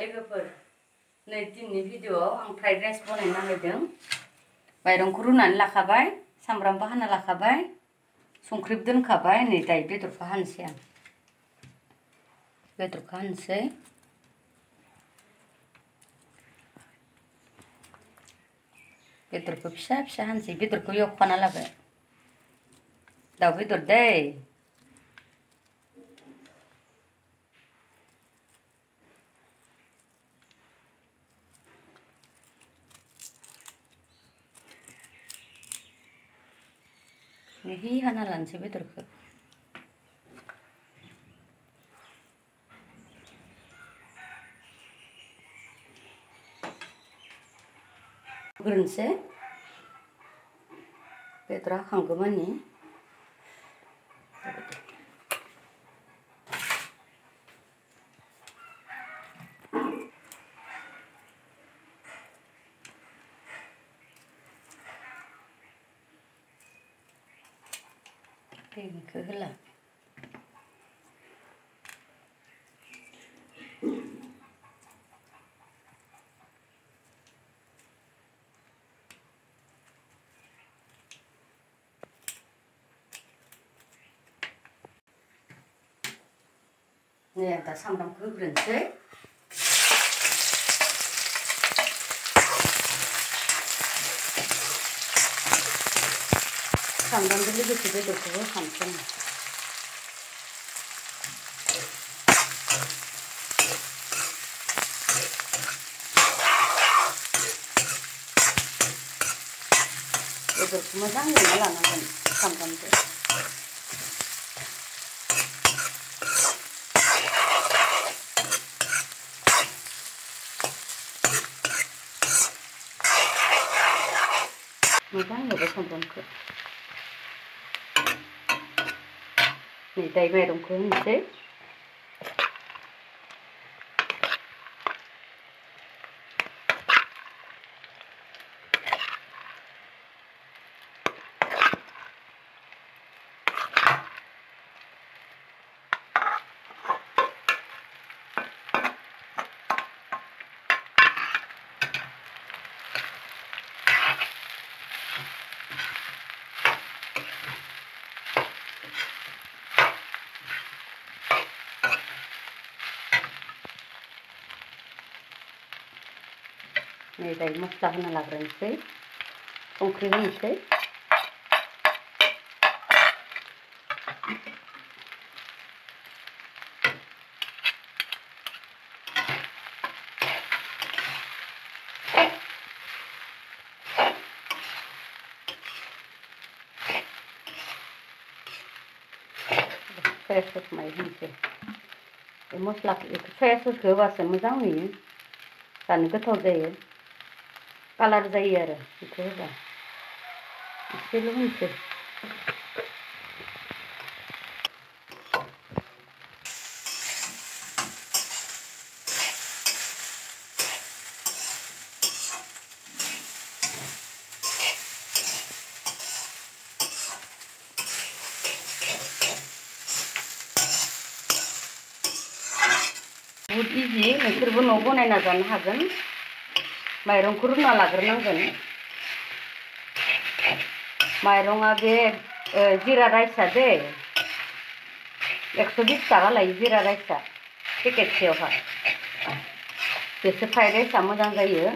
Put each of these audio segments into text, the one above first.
लोगोफोर नै दिननि भिडिअआव आं फ्राइड राइस बनायनो नागिरदों। माइरंखौ रुनानै लाखाबाय, सामब्रामबो हाना लाखाबाय, संख्रिबो दोनखाबाय। नै दायो बेदरखौ हानोसै आं। बेदरखौ हानोसै। बेदरखौ फिसा फिसा हानोसै। बेदरखौ एवखाना लाबाय। दाउ बेदर दै। मिहि हाना लानोसै बेदरखौ। होग्रोनोसै बेदरा खांगौमानि। दैखौ होला। नै दा सामब्रामखौ होग्रोनोसै। सामब्रामजों लोगोसे बेदरखौबो होखानोसै। बेदरखौ मोजां एवना लानांगोन सामब्रामजों। मोजां एवबाय सामब्रामखौ। नै दायो माइरंखौ होनोसै। नै दायो मस्ला होना लाग्रोनोसै। संख्रि होनोसै। सया सस माय होनोसै। बे मस्लाखौ सया ससखौ होबासो मोजां नुयो, जानो गोथाव जायो, कालार जायो आरो बेखौ होबा। एसेल' होनोसै। बहुत इजि, नोंसोरबो न'आव बनायना जानो हागोन। माइरंखौ रुना लाग्रोनांगोन। माइरंआ बे जिरा राइसआ दे 120 टाका लायो जिरा राइसआ पेकेटसेयावहा। बेसो फ्राइड राइसआ मोजां जायो।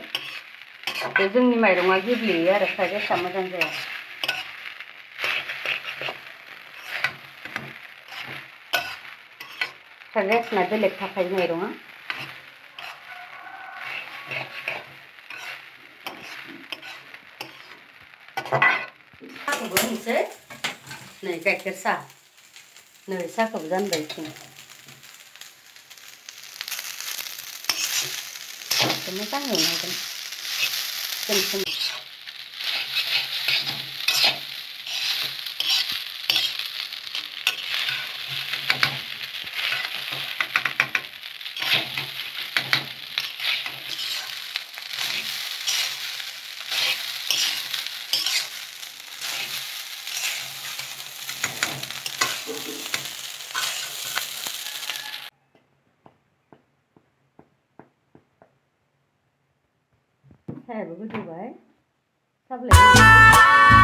बे जोंनि माइरंआ गेब्लेयो आरो फ्राइड राइसआ मोजां जाया। फ्राइड राइसना बेलेग थाखायो माइरंआ। साहाखौबो होनोसै। नै गाइखेर साहा। नै साहाखौबो जानबाय इथिं। मोजां एवनांगोन। सायाबो गोदौबाय साब्लाया